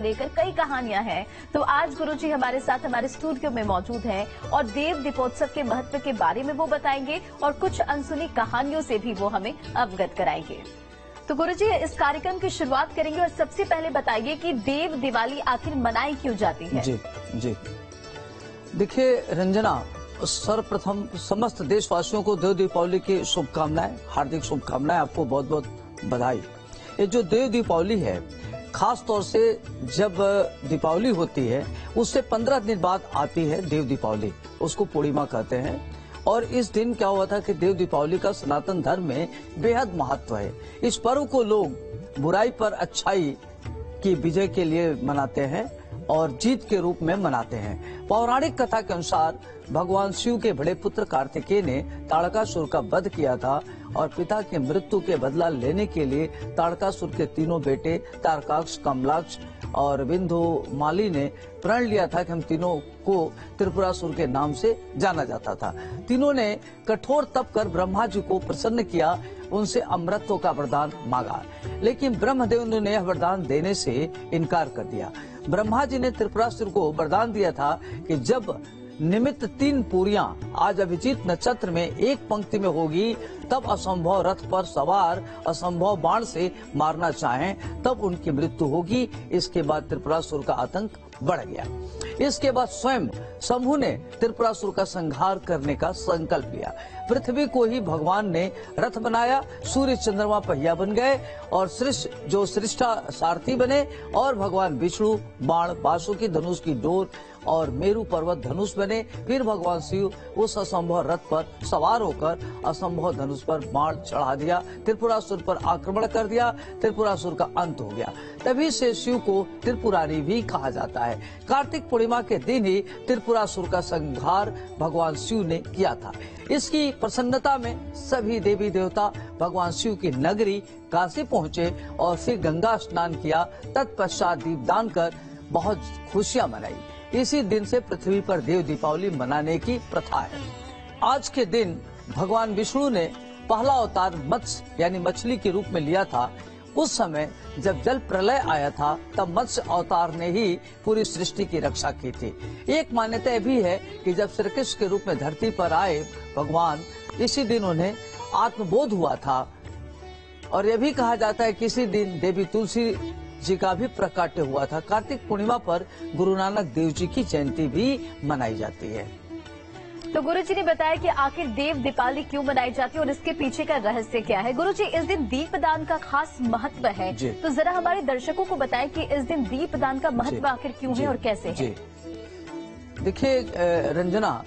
लेकर कई कहानियां हैं। तो आज गुरुजी हमारे साथ हमारे स्टूडियो में मौजूद हैं और देव दीपोत्सव के महत्व के बारे में वो बताएंगे और कुछ अनसुनी कहानियों से भी वो हमें अवगत कराएंगे। तो गुरुजी इस कार्यक्रम की शुरुआत करेंगे और सबसे पहले बताइए कि देव दिवाली आखिर मनाई क्यों जाती है? जी देखिए रंजना, सर्वप्रथम समस्त देशवासियों को देव दीपावली की शुभकामनाएं, हार्दिक शुभकामनाएं, आपको बहुत बहुत बधाई। ये जो देव दीपावली है, खास तौर से जब दीपावली होती है उससे 15 दिन बाद आती है देव दीपावली, उसको पूर्णिमा कहते हैं। और इस दिन क्या हुआ था कि देव दीपावली का सनातन धर्म में बेहद महत्व है। इस पर्व को लोग बुराई पर अच्छाई की विजय के लिए मनाते हैं और जीत के रूप में मनाते हैं। पौराणिक कथा के अनुसार भगवान शिव के बड़े पुत्र कार्तिकेय ने ताड़कासुर का वध किया था और पिता के मृत्यु के बदला लेने के लिए ताड़कासुर के तीनों बेटे तारकाक्ष, कमलाक्ष और विंध्यामाली ने प्रण लिया था कि हम तीनों को त्रिपुरासुर के नाम से जाना जाता था। तीनों ने कठोर तप कर ब्रह्मा जी को प्रसन्न किया, उनसे अमृतत्व का वरदान मांगा, लेकिन ब्रह्मदेव ने वरदान देने से इनकार कर दिया। ब्रह्मा जी ने त्रिपुरासुर को वरदान दिया था कि जब निमित्त 3 पूरियां आज अभिजीत नक्षत्र में एक पंक्ति में होगी, तब असंभव रथ पर सवार असंभव बाण से मारना चाहें तब उनकी मृत्यु होगी। इसके बाद त्रिपुरासुर का आतंक बढ़ गया। इसके बाद स्वयं शंभु ने त्रिपुरासुर का संहार करने का संकल्प लिया। पृथ्वी को ही भगवान ने रथ बनाया, सूर्य चंद्रमा पहिया बन गए और सृष्टा सारथी बने और भगवान विष्णु बाण, बासुकी धनुष की डोर और मेरु पर्वत धनुष बने। फिर भगवान शिव उस असंभव रथ पर सवार होकर असंभव धनुष पर बाण चढ़ा दिया, त्रिपुरासुर पर आक्रमण कर दिया, त्रिपुरासुर का अंत हो गया। तभी से शिव को त्रिपुरारी भी कहा जाता है। कार्तिक पूर्णिमा के दिन ही त्रिपुरासुर का संहार भगवान शिव ने किया था। इसकी प्रसन्नता में सभी देवी देवता भगवान शिव की नगरी काशी पहुँचे और फिर गंगा स्नान किया। तत्पश्चात दीपदान कर बहुत खुशियां मनाई। इसी दिन से पृथ्वी पर देव दीपावली मनाने की प्रथा है। आज के दिन भगवान विष्णु ने पहला अवतार मत्स्य यानी मछली के रूप में लिया था। उस समय जब जल प्रलय आया था तब मत्स्य अवतार ने ही पूरी सृष्टि की रक्षा की थी। एक मान्यता भी है कि जब श्री कृष्ण के रूप में धरती पर आए भगवान, इसी दिन उन्हें आत्मबोध हुआ था। और यह भी कहा जाता है कि इसी दिन देवी तुलसी जी का भी प्रकाट्य हुआ था। कार्तिक पूर्णिमा पर गुरु नानक देव जी की जयंती भी मनाई जाती है। तो गुरुजी ने बताया कि आखिर देव दीपावली क्यों मनाई जाती है और इसके पीछे का रहस्य क्या है। गुरुजी, इस दिन दीपदान का खास महत्व है, तो जरा हमारे दर्शकों को बताएं कि इस दिन दीपदान का महत्व आखिर क्यों है और कैसे है। देखिए रंजना,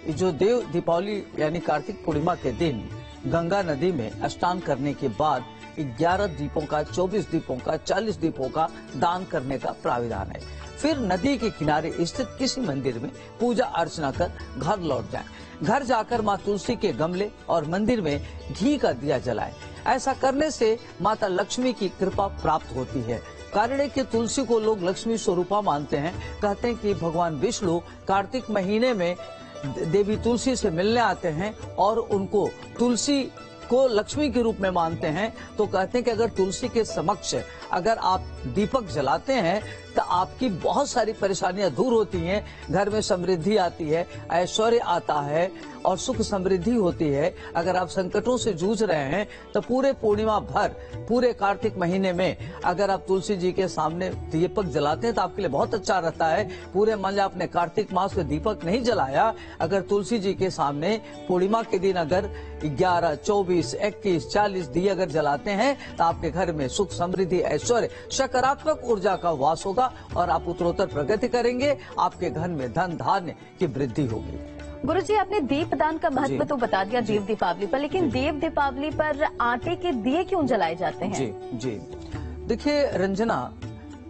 जो देव दीपावली यानी कार्तिक पूर्णिमा के दिन गंगा नदी में स्नान करने के बाद 11 दीपों का, 24 दीपों का, 40 दीपों का दान करने का प्राविधान है। फिर नदी के किनारे स्थित किसी मंदिर में पूजा अर्चना कर घर लौट जाएं। घर जाकर माँ तुलसी के गमले और मंदिर में घी का दिया जलाएं। ऐसा करने से माता लक्ष्मी की कृपा प्राप्त होती है। कारण है कि तुलसी को लोग लक्ष्मी स्वरूपा मानते हैं। कहते हैं कि भगवान विष्णु कार्तिक महीने में देवी तुलसी से मिलने आते हैं और उनको तुलसी को लक्ष्मी के रूप में मानते हैं। तो कहते हैं कि अगर तुलसी के समक्ष अगर आप दीपक जलाते हैं तो आपकी बहुत सारी परेशानियां दूर होती हैं, घर में समृद्धि आती है, ऐश्वर्य आता है और सुख समृद्धि होती है। अगर आप संकटों से जूझ रहे हैं तो पूरे पूर्णिमा भर, पूरे कार्तिक महीने में अगर आप तुलसी जी के सामने दीपक जलाते हैं तो आपके लिए बहुत अच्छा रहता है। पूरे मान लिया आपने कार्तिक मास में दीपक नहीं जलाया, अगर तुलसी जी के सामने पूर्णिमा के दिन अगर 11, 24, 21, 40 दिए अगर जलाते हैं तो आपके घर में सुख समृद्धि, ऐश्वर्य, सकारात्मक ऊर्जा का वास होगा और आप उत्तरोत्तर प्रगति करेंगे। आपके घर में धन धान्य की वृद्धि होगी। गुरुजी, आपने दीपदान का महत्व तो बता दिया देव दीपावली पर, लेकिन देव दीपावली पर आटे के दिए क्यों जलाए जाते हैं? जी देखिए रंजना,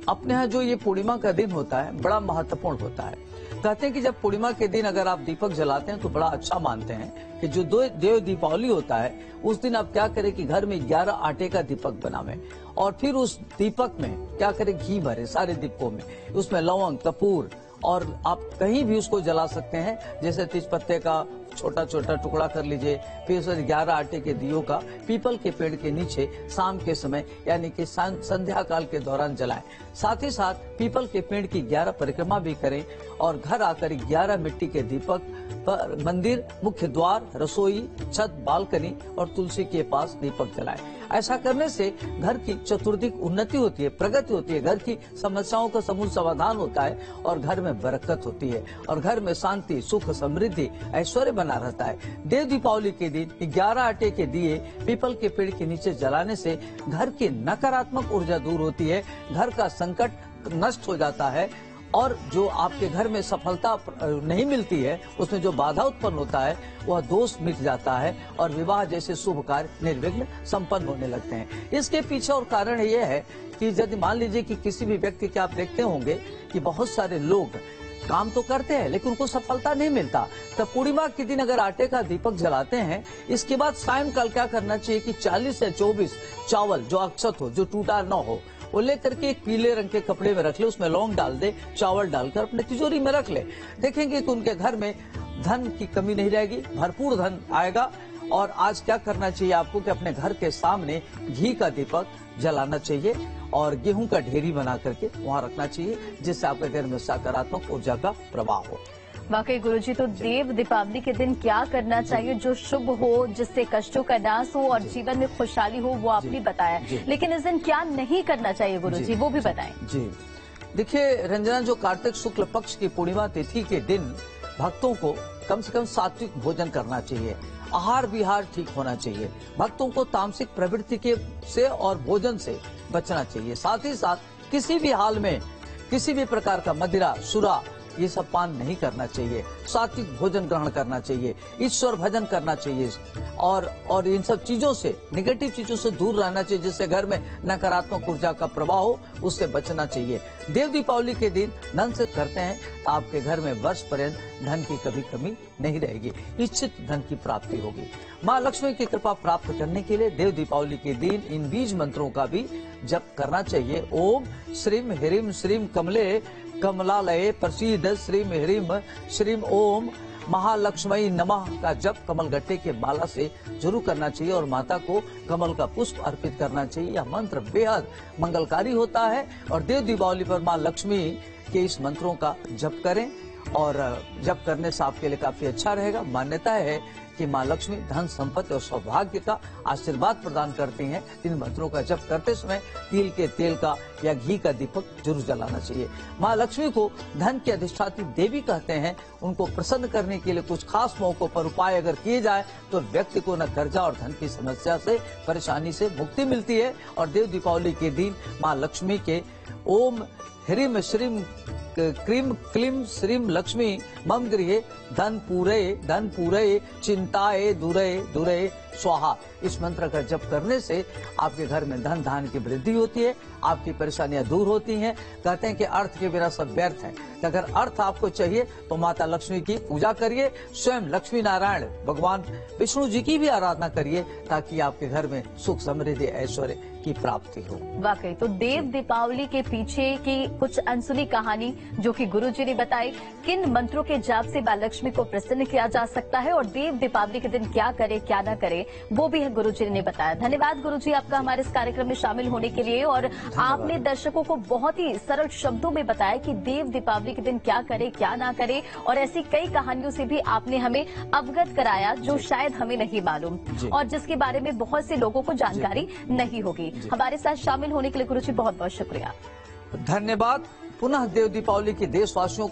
अपने यहाँ जो ये पूर्णिमा का दिन होता है बड़ा महत्वपूर्ण होता है। कहते हैं कि जब पूर्णिमा के दिन अगर आप दीपक जलाते हैं तो बड़ा अच्छा मानते हैं कि जो देव दीपावली होता है उस दिन आप क्या करें कि घर में 11 आटे का दीपक बनावें और फिर उस दीपक में क्या करें, घी भरे सारे दीपकों में, उसमें लौंग, कपूर और आप कहीं भी उसको जला सकते हैं, जैसे तेज पत्ते का, छोटा छोटा टुकड़ा कर लीजिए, फिर उसे 11 आटे के दियों का पीपल के पेड़ के नीचे शाम के समय यानी कि संध्या काल के दौरान जलाएं। साथ ही साथ पीपल के पेड़ की 11 परिक्रमा भी करें और घर आकर 11 मिट्टी के दीपक पर मंदिर, मुख्य द्वार, रसोई, छत, बालकनी और तुलसी के पास दीपक जलाएं। ऐसा करने से घर की चतुर्दिक उन्नति होती है, प्रगति होती है, घर की समस्याओं का समूल समाधान होता है और घर में बरकत होती है और घर में शांति, सुख, समृद्धि, ऐश्वर्य बना रहता है। देव दीपावली के दिन 11 आटे के दिए पीपल के पेड़ के नीचे जलाने से घर की नकारात्मक ऊर्जा दूर होती है, घर का संकट नष्ट हो जाता है और जो आपके घर में सफलता नहीं मिलती है, उसमें जो बाधा उत्पन्न होता है वह दोष मिट जाता है और विवाह जैसे शुभ कार्य निर्विघ्न संपन्न होने लगते हैं। इसके पीछे और कारण यह है कि यदि मान लीजिए कि किसी भी व्यक्ति के आप देखते होंगे कि बहुत सारे लोग काम तो करते हैं लेकिन उनको सफलता नहीं मिलता, तब पूर्णिमा के दिन अगर आटे का दीपक जलाते हैं, इसके बाद सायंकाल क्या करना चाहिए कि 40 से 24 चावल जो अक्षत हो, जो टूटा न हो, वो लेकर के एक पीले रंग के कपड़े में रख ले, उसमें लौंग डाल दे, चावल डालकर अपने तिजोरी में रख ले। देखेंगे कि उनके घर में धन की कमी नहीं रहेगी, भरपूर धन आएगा। और आज क्या करना चाहिए आपको कि अपने घर के सामने घी का दीपक जलाना चाहिए और गेहूं का ढेरी बना करके वहां रखना चाहिए, जिससे आपके घर में सकारात्मक ऊर्जा का प्रवाह हो। वाकई गुरुजी, तो देव दीपावली के दिन क्या करना चाहिए जो शुभ हो, जिससे कष्टों का नाश हो और जीवन में खुशहाली हो, वो आपने बताया, लेकिन इस दिन क्या नहीं करना चाहिए गुरुजी, वो भी बताएं। जी देखिए रंजना, जो कार्तिक शुक्ल पक्ष की पूर्णिमा तिथि के दिन भक्तों को कम से कम सात्विक भोजन करना चाहिए, आहार विहार ठीक होना चाहिए, भक्तों को तामसिक प्रवृत्ति के से और भोजन से बचना चाहिए। साथ ही साथ किसी भी हाल में किसी भी प्रकार का मदिरा, सुरा, ये सब पान नहीं करना चाहिए, सात्विक भोजन ग्रहण करना चाहिए, ईश्वर भजन करना चाहिए और इन सब चीजों से, नेगेटिव चीजों से दूर रहना चाहिए, जिससे घर में नकारात्मक ऊर्जा का प्रवाह हो, उससे बचना चाहिए। देव दीपावली के दिन धन से करते हैं तो आपके घर में वर्ष पर्यंत धन की कभी कमी नहीं रहेगी, इच्छित धन की प्राप्ति होगी। माँ लक्ष्मी की कृपा प्राप्त करने के लिए देव दीपावली के दिन इन बीज मंत्रों का भी जप करना चाहिए। ओम श्रीम ह्रीम श्रीम कमले कमलालये प्रसीद श्रीम ह्रीम श्रीम ओम महालक्ष्मी नमः का जप कमल गट्टे के माला से जरूर करना चाहिए और माता को कमल का पुष्प अर्पित करना चाहिए। यह मंत्र बेहद मंगलकारी होता है और देव दीपावली पर माँ लक्ष्मी के इस मंत्रों का जप करें और जप करने से आपके लिए काफी अच्छा रहेगा। मान्यता है कि माँ लक्ष्मी धन, संपत्ति और सौभाग्य का आशीर्वाद प्रदान करती हैं। इन मंत्रों का जप करते समय तिल के तेल का या घी का दीपक जरूर जलाना चाहिए। माँ लक्ष्मी को धन की अधिष्ठात्री देवी कहते हैं। उनको प्रसन्न करने के लिए कुछ खास मौकों पर उपाय अगर किए जाए तो व्यक्ति को न कर्जा और धन की समस्या से, परेशानी से मुक्ति मिलती है। और देव दीपावली के दिन माँ लक्ष्मी के ओम ह्रीम श्रीम क्रीम क्लीम श्रीम लक्ष्मी मम गृहे धन पूरे चिंताए दूरे दूरे स्वाहा, इस मंत्र का जप करने से आपके घर में धन धान्य की वृद्धि होती है, आपकी परेशानियां दूर होती हैं। कहते हैं कि अर्थ के बिना सब व्यर्थ है। तो अगर अर्थ आपको चाहिए तो माता लक्ष्मी की पूजा करिए, स्वयं लक्ष्मी नारायण भगवान विष्णु जी की भी आराधना करिए, ताकि आपके घर में सुख, समृद्धि, ऐश्वर्य की प्राप्ति हो। वाकई तो देव दीपावली के पीछे की कुछ अनसुनी कहानी जो कि गुरुजी ने बताई, किन मंत्रों के जाप से मां लक्ष्मी को प्रसन्न किया जा सकता है और देव दीपावली के दिन क्या करे क्या न करे, वो भी है गुरुजी ने बताया। धन्यवाद गुरुजी आपका हमारे इस कार्यक्रम में शामिल होने के लिए, और आपने दर्शकों को बहुत ही सरल शब्दों में बताया कि देव दीपावली के दिन क्या करे क्या ना करे, और ऐसी कई कहानियों से भी आपने हमें अवगत कराया जो शायद हमें नहीं मालूम और जिसके बारे में बहुत से लोगों को जानकारी नहीं होगी। हमारे साथ शामिल होने के लिए गुरुजी बहुत बहुत शुक्रिया। धन्यवाद। पुनः देव दीपावली के देशवासियों